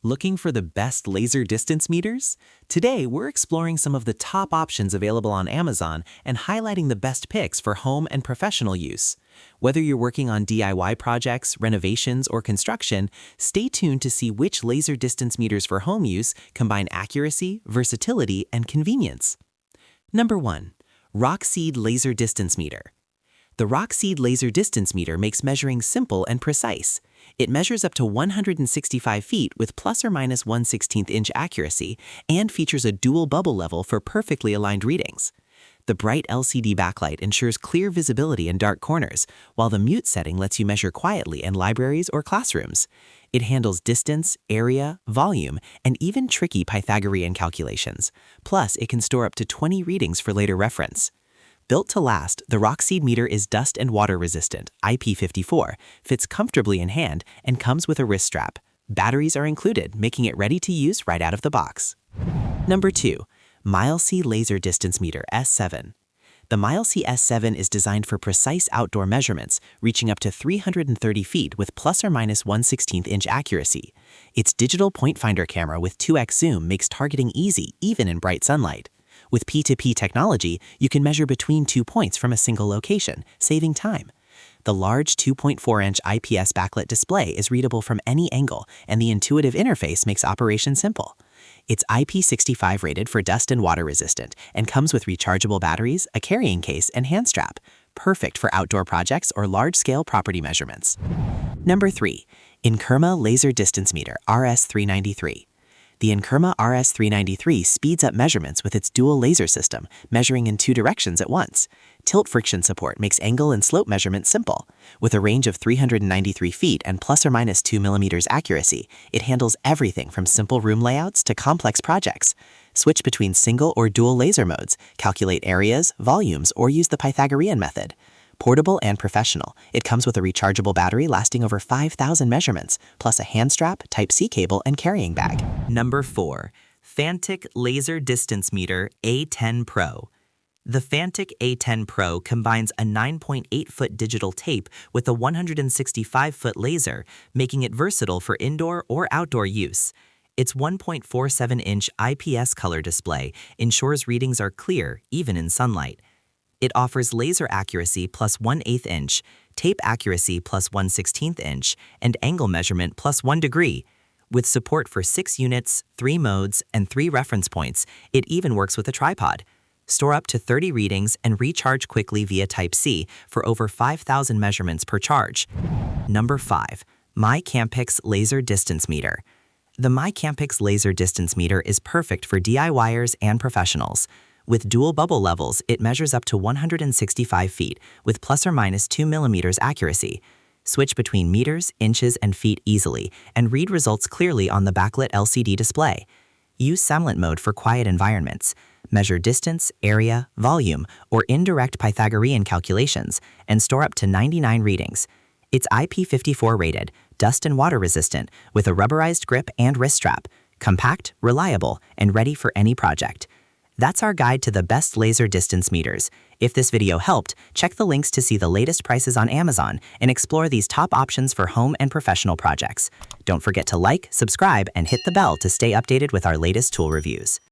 Looking for the best laser distance meters? Today, we're exploring some of the top options available on Amazon and highlighting the best picks for home and professional use. Whether you're working on DIY projects, renovations, or construction, stay tuned to see which laser distance meters for home use combine accuracy, versatility, and convenience. Number 1. RockSeed Laser Distance Meter. The RockSeed Laser Distance Meter makes measuring simple and precise. It measures up to 165 feet with plus or minus 1/16 inch accuracy and features a dual bubble level for perfectly aligned readings. The bright LCD backlight ensures clear visibility in dark corners, while the mute setting lets you measure quietly in libraries or classrooms. It handles distance, area, volume, and even tricky Pythagorean calculations. Plus, it can store up to 20 readings for later reference. Built to last, the RockSeed meter is dust and water resistant, IP54, fits comfortably in hand, and comes with a wrist strap. Batteries are included, making it ready to use right out of the box. Number 2. MyCampix Laser Distance Meter S7. The MyCampix S7 is designed for precise outdoor measurements, reaching up to 330 feet with plus or minus 1/16 inch accuracy. Its digital point finder camera with 2x zoom makes targeting easy even in bright sunlight. With P2P technology, you can measure between 2 points from a single location, saving time. The large 2.4-inch IPS backlit display is readable from any angle, and the intuitive interface makes operation simple. It's IP65 rated for dust and water resistant and comes with rechargeable batteries, a carrying case, and hand strap, perfect for outdoor projects or large-scale property measurements. Number 3. Inkerma Laser Distance Meter RS393. The Inkerma RS393 speeds up measurements with its dual laser system, measuring in 2 directions at once. Tilt friction support makes angle and slope measurements simple. With a range of 393 feet and plus or minus 2 millimeters accuracy, it handles everything from simple room layouts to complex projects. Switch between single or dual laser modes, calculate areas, volumes, or use the Pythagorean method. Portable and professional, it comes with a rechargeable battery lasting over 5,000 measurements, plus a hand strap, Type-C cable, and carrying bag. Number 4. Fantic Laser Distance Meter A10 Pro. The Fantic A10 Pro combines a 9.8-foot digital tape with a 165-foot laser, making it versatile for indoor or outdoor use. Its 1.47-inch IPS color display ensures readings are clear even in sunlight. It offers laser accuracy plus 1/8 inch, tape accuracy plus 1/16 inch, and angle measurement plus 1 degree. With support for 6 units, 3 modes, and 3 reference points, it even works with a tripod. Store up to 30 readings and recharge quickly via Type-C for over 5,000 measurements per charge. Number 5. MyCampix Laser Distance Meter. The MyCampix Laser Distance Meter is perfect for DIYers and professionals. With dual bubble levels, it measures up to 165 feet with plus or minus 2 millimeters accuracy. Switch between meters, inches, and feet easily, and read results clearly on the backlit LCD display. Use silent mode for quiet environments. Measure distance, area, volume, or indirect Pythagorean calculations, and store up to 99 readings. It's IP54 rated, dust and water resistant, with a rubberized grip and wrist strap. Compact, reliable, and ready for any project. That's our guide to the best laser distance meters. If this video helped, check the links to see the latest prices on Amazon and explore these top options for home and professional projects. Don't forget to like, subscribe, and hit the bell to stay updated with our latest tool reviews.